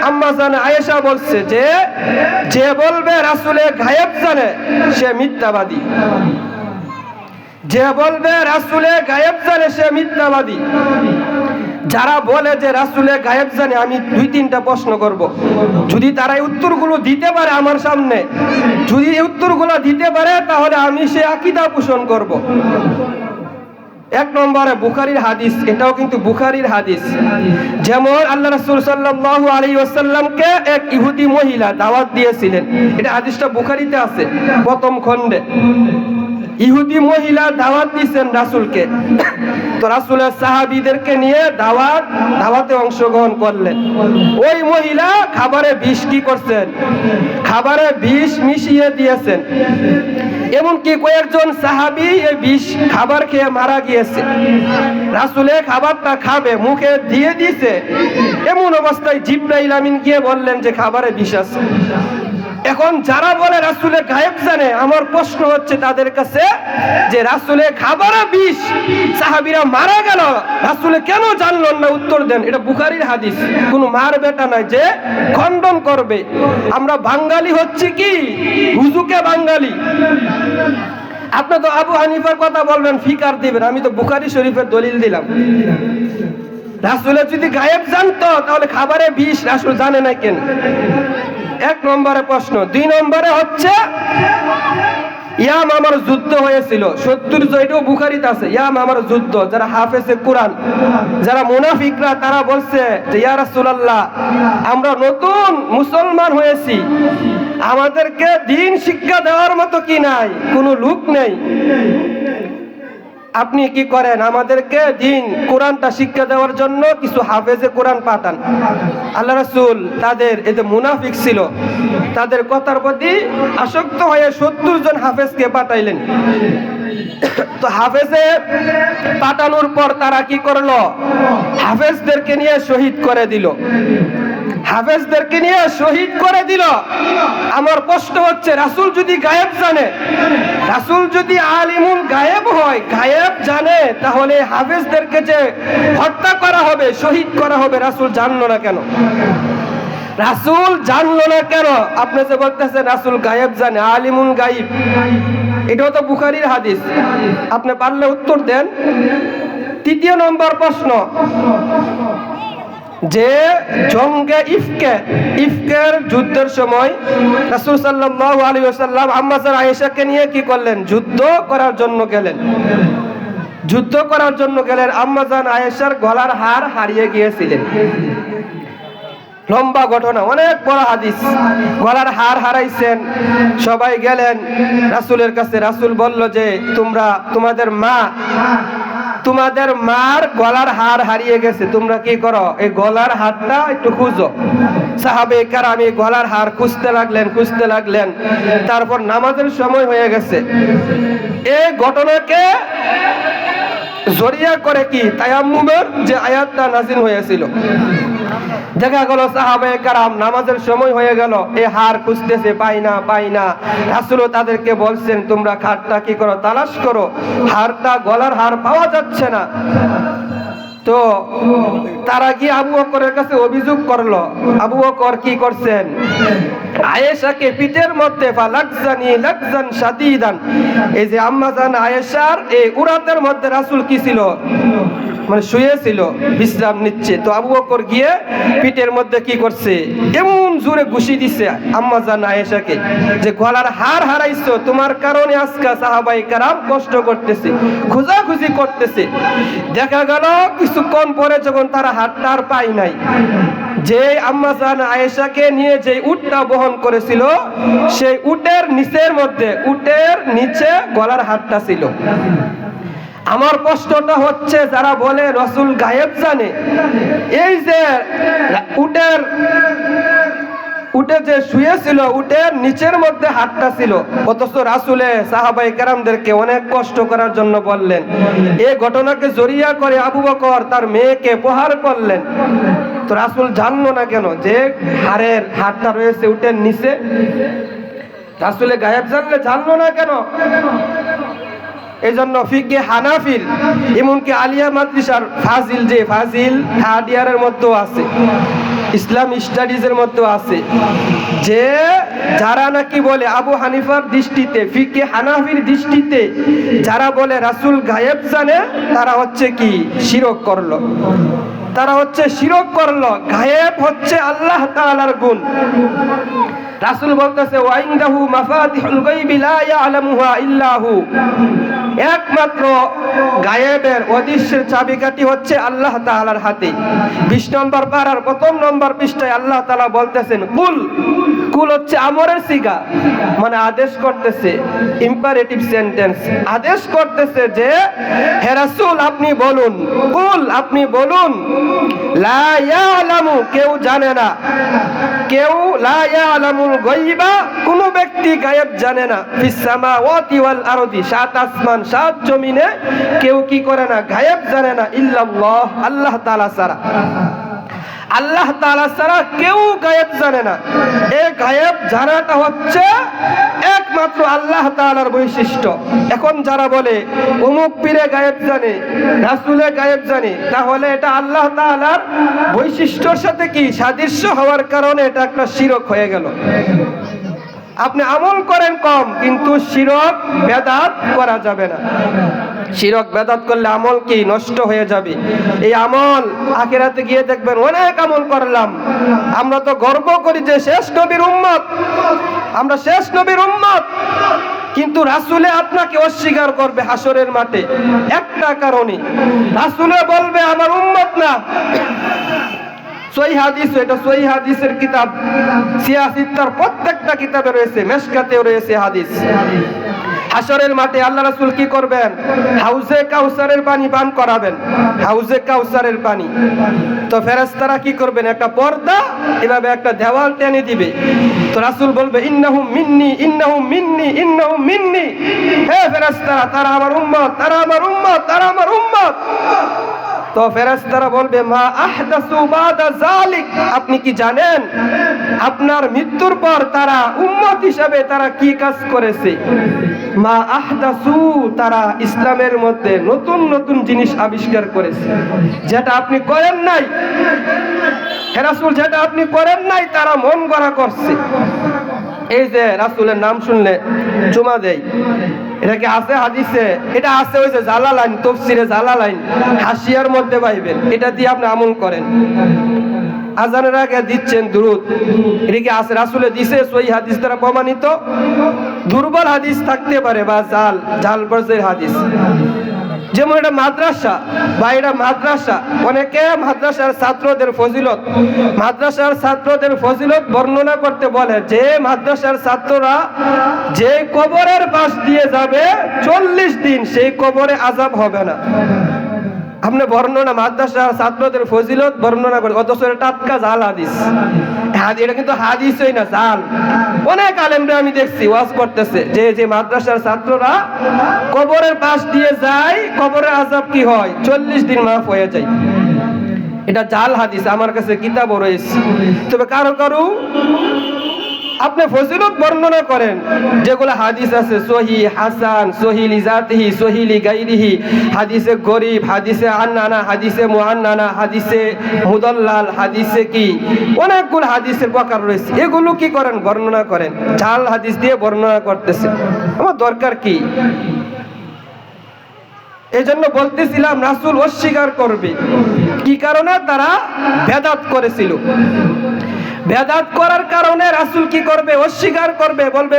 আম্মা জান আয়েশা বলছে যে যে বলবে রাসূলে গায়েব জানে সে মিথ্যাবাদী, যে বলবে রাসূলে গায়েব জানে সে মিথ্যাবাদী। যারা বলে যে রাসূলে গায়েব জানে, আমি 2-3টা প্রশ্ন করব, যদি তারা এই উত্তরগুলো দিতে পারে আমার সামনে, যদি এই উত্তরগুলো দিতে পারে তাহলে আমি সে আকীদা পোষণ করব। 1 নম্বরে বুখারীর হাদিস, এটাও কিন্তু বুখারীর হাদিস। যেমন আল্লাহ রাসূল সাল্লাল্লাহু আলাইহি ওয়াসাল্লামকে এক ইহুদি মহিলা দাওয়াত দিয়েছিলেন, এটা হাদিসটা বুখারীতে আছে প্রথম খণ্ডে। ইহুদি মহিলা দাওয়াত দিয়েছেন রাসূলকে, তো রাসূলের সাহাবীদেরকে নিয়ে দাওয়াতে অংশগ্রহণ করলেন। ওই মহিলা খাবারে বিষ কি করছেন, খাবারে বিষ মিশিয়ে দিয়েছেন। এমনকি কয়েকজন সাহাবী এই বিষ খাবার খেয়ে মারা গিয়েছে। রাসূলে খাবারটা খাবে, মুখে দিয়ে দিয়েছে, এমন অবস্থায় জিবরাইল আমিন গিয়ে বললেন যে খাবারে বিষ আছে। এখন যারা বলে রাসূলে গায়েব জানে, আমার প্রশ্ন হচ্ছে তাদের কাছে যে রাসূলে খাবারে বিষ, সাহাবীরা মারা গেল, রাসূলে কেন জানলেন না? উত্তর দেন। এটা বুখারীর হাদিস, কোনো মার বেটা নাই যে খণ্ডন করবে। আমরা বাঙালি হচ্ছে কি হুজুকে বাঙালি। আপনি তো আবু হানিফার কথা বলবেন, ফিকার দিবেন, আমি তো বুখারী শরীফের দলিল দিলাম। রাসূলে যদি গায়েব জানতো তাহলে খাবারে বিষ রাসূল জানে না কেন? 1 নম্বরে প্রশ্ন। 2 নম্বরে হচ্ছে ইয়ামামার যুদ্ধ হয়েছিল 70 এটাও বুখারীতে আছে। ইয়ামামার যুদ্ধ, যারা হাফেজে কোরআন, যারা মুনাফিকরা, তারা বলছে যে ইয়া রাসূলুল্লাহ, আমরা নতুন মুসলমান হয়েছি, আমাদেরকে দ্বীন শিক্ষা দেওয়ার মতো কি নাই, কোনো লোক নেই, আপনি কি করেন, আমাদেরকে দ্বীন কোরআনটা শিক্ষা দেওয়ার জন্য কিছু হাফেজে কোরআন পাঠান। আল্লাহ রাসূল তাদের, এতে মুনাফিক ছিল, তাদের কথার প্রতি আসক্ত হয়ে 70 জন হাফেজকে পাঠাইলেন। তো হাফেজে পাঠানোর পর তারা কি করলো, হাফেজদেরকে নিয়ে শহীদ করে দিল, হাফেজদেরকে নিয়ে শহীদ করে দিল। আমার প্রশ্ন হচ্ছে, রাসূল যদি গায়েব জানে, রাসূল যদি আলিমুল গায়েব হয়, গায়েব জানে, তাহলে হাফেজদেরকে যে হত্যা করা হবে, শহীদ করা হবে, রাসূল জানলো না কেন? রাসূল জানলো না কেন? আপনি যে বলতেছেন রাসূল গায়েব জানে, আলিমুল গায়েব, এটাও তো বুখারীর হাদিস, আপনি পারলে উত্তর দেন। 3 নম্বর প্রশ্ন, যে জঙ্গে ইফকের যুদ্ধের সময় রাসূল সাল্লাল্লাহু আলাইহি ওয়াসাল্লাম আম্মা জান আয়েশাকে নিয়ে কি করলেন, যুদ্ধ করার জন্য গেলেন। যুদ্ধ করার জন্য গেলেন, আম্মা জান আয়েশার গলার হার হারিয়ে গিয়েছিলেন। লম্বা ঘটনা, অনেক বড় হাদিস। গলার হার হারাইছেন, সবাই গেলেন রাসূলের কাছে। রাসূল বলল যে তোমাদের মার গলার হার হারিয়ে গেছে, তোমরা কি করো, এই গলার হারটা একটু খুঁজো। সাহাবে কেরাম এই গলার হার খুঁজতে লাগলেন। তারপর নামাজের সময় হয়ে গেছে। এই ঘটনাকে জড়িয়ে করে কি তায়াম্মুমের যে আয়াতটা নাযিল হয়েছিল, দেখা গেল সাহাবায়ে কেরাম নামাজের সময় হয়ে গেল, এই হার খুঁজতেছে, পাই না। রাসূলও তাদেরকে বলছেন, তোমরা হারটা কি করো, তালাশ করো, হারটা, গলার হার পাওয়া যাচ্ছে না। তো তারা গিয়ে আবু বকরের কাছে অভিযোগ করলো। আবু বকর কি করছেন, আয়েশাকে পিঠের মধ্যে লাকজান শাদীদান, এই যে আম্মা জান আয়েশার এই উরাতের মধ্যে রাসূল কি ছিল, মানে শুয়েছিল, বিশ্রাম নিচ্ছে। তো আবু বকর গিয়ে পিঠের মধ্যে কি করছে, এমন জোরে ঘুষি দিছে আম্মা জান আয়েশাকে, যে গলার হার হারাইছো, তোমার কারণে আজকে সাহাবায়ে কেরাম কষ্ট করতেছে, খোঁজাখুঁজি করতেছে। দেখা গেল কিছুক্ষণ পরে যখন তারা হাতটা আর পাই নাই, যে আম্মা জান আয়েশাকে নিয়ে যে উটটা বহন করেছিল, সেই উটের নিচে গলার হারটা ছিল। আমার প্রশ্নটা হচ্ছে, যারা বলে রাসূল গায়েব জানে, এই যে উটে যে শুয়েছিল, উটের নিচের মধ্যে হাতটা ছিল, অথচ রাসূলে সাহাবায়ে কেরামদেরকে অনেক কষ্ট করার জন্য বললেন। এই ঘটনাকে জড়িয়ে করে আবু বকর তার মেয়েকে প্রহার করলেন। তো রাসূল জানলো না কেন যে হাতটা রয়েছে উটের নিচে? রাসূলে গায়েব জানলে জানলো না কেন? এই জন্য ফিকে হানাফির, এমনকি আলিয়া মাদ্রাসার ফাজিল থার্ড ইয়ারের মধ্যেও আছে, ইসলাম স্টাডিজের মধ্যে আছে যে যারা নাকি বলে আবু হানিফার দৃষ্টিতে, ফিকে হানাফির দৃষ্টিতে যারা বলে রাসূল গায়েব জানে, তারা হচ্ছে কি শিরক করলো, তারা হচ্ছে শিরক করলো। গায়েব হচ্ছে আল্লাহ তাআলার গুণ। রাসূল বলতেছে ওয়াইনদাহু মাফাতিহুল গায়বি লা ইয়ালামুহা ইল্লা হু, একমাত্র গায়েবের অদৃশ্যের চাবিকাঠি হচ্ছে আল্লাহ তাআলার হাতে। 20 নম্বর পারার 1 নম্বর পৃষ্ঠায় আল্লাহ তাআলা বলতেছেন কুল, কুল হচ্ছে আমরের সিগা, মানে আদেশ করতেছে, ইম্পারেটিভ সেন্টেন্স, আদেশ করতেছে যে হে রাসূল আপনি বলুন, কুল আপনি বলুন, লা ইয়ালামু কেউ জানে না, কেউ লা ইয়ালামুল গায়বা কোন ব্যক্তি গায়েব জানে না, ফিস সামাওয়াতি ওয়াল আরদি 7 আসমান 7 জমিনে কেউ কি করে না, গায়েব জানে না, ইল্লাল্লাহ আল্লাহ তাআলা ছাড়া, আল্লাহ তাআলা ছাড়া কেউ গায়েব জানে না। এই গায়েব জানাটা হচ্ছে একমাত্র আল্লাহ তাআলার বৈশিষ্ট্য। এখন যারা বলে অমুক পীরে গায়েব জানে, রাসূলে গায়েব জানে, তাহলে এটা আল্লাহ তাআলার বৈশিষ্ট্যের সাথে কি সাদৃশ্য হওয়ার কারণে এটা একটা শিরক হয়ে গেল। আপনি আমল করেন কম, কিন্তু শিরক বেদাত করা যাবে না। শিরক বেদাত করলে আমল কি নষ্ট হয়ে যাবে। এই আমল আখিরাতে গিয়ে দেখবেন অনেক আমল করলাম, আমরা তো গর্ব করি যে শেষ নবীর উম্মত, আমরা শেষ নবীর উম্মত, কিন্তু রাসূলে আপনাকে অস্বীকার করবে হাসরের মাঠে একটা কারণে, রাসূলে বলবে আমার উম্মত না। সহিহ হাদিস, এটা সহিহ হাদিসের কিতাব, সিয়াসিত্তার প্রত্যেকটা কিতাবে রয়েছে, মেশকাতেও রয়েছে হাদিস। হাসরের মাঠে আল্লাহ রাসূল কি করবেন, হাউজে কাউসারের পানি পান করাবেন, হাউজে কাউসারের পানি। তো ফেরেশতারা কি করবেন, একটা পর্দা এভাবে একটা দেওয়াল টেনে দিবে, তো রাসূল বলবে ইন্নাহুম মিন্নি ইন্নাহুম মিন্নি ইন্নাহুম মিন্নি, হে ফেরেশতারা তারা আমার উম্মত, তারা আমার উম্মত, তারা আমার উম্মত। তো ফেরেশতারা বলবে মা আহদাসু বাদা যালিক, আপনি কি জানেন আপনার মৃত্যুর পর তারা উম্মত হিসাবে তারা কি কাজ করেছে। মা আহদাসু, তারা ইসলামের মধ্যে নতুন নতুন জিনিস আবিষ্কার করেছে, যেটা আপনি করেন নাই। হে রাসূল যেটা আপনি করেন নাই তারা মন গড়া করছে। এই যে রাসূলের নাম শুনলে চুমা দেয়, এটা কি আছে হাদিসে? এটা আছে ওই যে জালালাইন, তাফসীরে জালালাইন হাসিয়ার মধ্যে পাইবেন, এটা দিয়ে আপনি আমল করেন। আজানের আগে দিচ্ছেন দুরূদ, এটা কি আছে? রাসূলে দিছে, সহিহ হাদিস দ্বারা প্রমাণিত। দুর্বল হাদিস থাকতে পারে বা জাল পর্যায়ের হাদিস, যেমন এটা মাদ্রাসা বা এটা মাদ্রাসা, অনেকে মাদ্রাসার ছাত্রদের ফজিলত, মাদ্রাসার ছাত্রদের ফজিলত বর্ণনা করতে বলে যে মাদ্রাসার ছাত্ররা যে কবরের পাশ দিয়ে যাবে 40 দিন সেই কবরে আযাব হবে না। আপনি বর্ণনা মাদ্রাসার ছাত্রদের ফজিলত বর্ণনা করে, অথচ এটা টাটকা জাল হাদিস। এটা কিন্তু হাদিসই না, জাল। অনেক আলেমরা আমি দেখছি ওয়াজ করতেছে যে যে মাদ্রাসার ছাত্ররা কবরের পাশ দিয়ে যায়, কবরের আযাব কি হয় 40 দিন মাফ হয়ে যায়। এটা জাল হাদিস, আমার কাছে কিতাবও রয়েছে। তবে কারো কারো আপনি ফজিলত বর্ণনা করেন যেগুলো হাদিস আছে, সহিহ, হাসান, সহিহ লিজাতিহি, সহিহ লিগাইরিহি, হাদিসে গরিব, হাদিসে আন্নানা, হাদিসে মুআন্নানা, হাদিসে মুদাল্লাল, হাদিসে কি অনেকগুলো হাদিসের প্রকার রয়েছে, এগুলো কি করেন বর্ণনা করেন, জাল হাদিস দিয়ে বর্ণনা করতেছে। আমার দরকার কি? এই জন্য বলতেছিলাম রাসূল অস্বীকার করবে, কি কারণে? তারা বেদাত করেছিল। বেদাত করার কারণে রাসূল কি করবে? অস্বীকার করবে, বলবে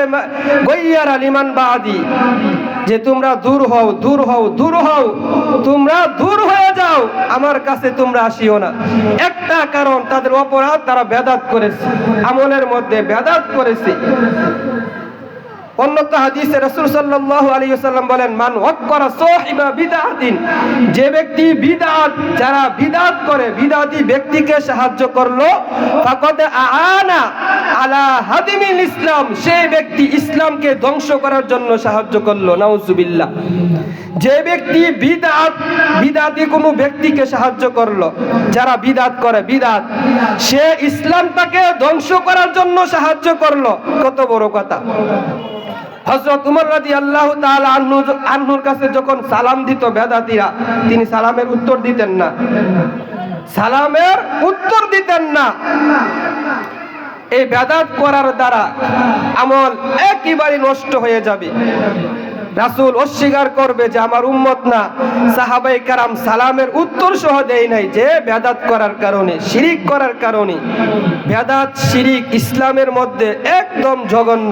গায়্যারা লিমান বাদি, যে তোমরা দূর হও, দূর হও, দূর হও, তোমরা দূর হয়ে যাও, আমার কাছে তোমরা আসিও না। একটা কারণ, তাদের অপরাধ, তারা বেদাত করেছে, আমলের মধ্যে বেদাত করেছে। অন্যত হাদিসে রাসূল সাল্লাল্লাহু আলাইহি ওয়াসাল্লাম বলেন মান ওয়াক্কারা সাহিবা বিদআতিন, যে ব্যক্তি বিদআত, যারা বিদআত করে, বিদআতি ব্যক্তিকে সাহায্য করলো, ফাকাদ আআনা আলা হাদিমিল ইসলাম, সেই ব্যক্তি ইসলামকে ধ্বংস করার জন্য সাহায্য করলো। নাউজুবিল্লাহ। যে ব্যক্তি বিদআতি কোনো ব্যক্তিকে সাহায্য করলো, যারা বিদআত করে, বিদআত, সে ইসলামটাকে ধ্বংস করার জন্য সাহায্য করলো। কত বড় কথা। হযরত উমর রাদিয়াল্লাহু তাআলা আনহুর কাছে যখন সালাম দিত বেদাতীরা, তিনি সালামের উত্তর দিতেন না। সালামের উত্তর দিতেন না। এই বেদাত করার দ্বারা আমল একেবারে নষ্ট হয়ে যাবে। রাসূল অস্বীকার করবে যে আমার উম্মত না, সাহাবায়ে কেরাম সালামের উত্তর সহ দেয় নাই, যে বেদাত করার কারণে, শিরিক করার কারণে। বেদাত শিরিক ইসলামের মধ্যে একদম জঘন্য।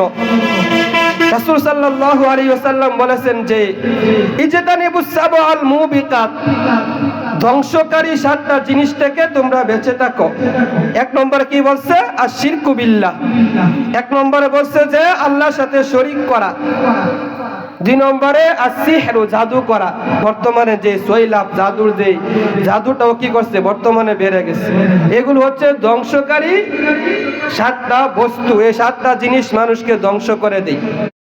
রাসূল সাল্লাল্লাহু আলাইহি ওয়াসাল্লাম বলেছেন যে ইজতানিবুস সাবআল মুবিকাত, ধ্বংসকারী 7টা জিনিস থেকে তোমরা বেঁচে থাকো। এক নম্বরে কি বলছে? আশিরকু বিল্লাহ। এক নম্বরে বলছে যে আল্লাহর সাথে শরীক করা। 2 নম্বরে আসিহরু, জাদু করা। বর্তমানে যে সৈলাব জাদুর যে জাদুটাও কি করছে, বর্তমানে বেড়ে গেছে। এগুলো হচ্ছে ধ্বংসকারী 7টা বস্তু। এই 7টা জিনিস মানুষকে ধ্বংস করে দেয়।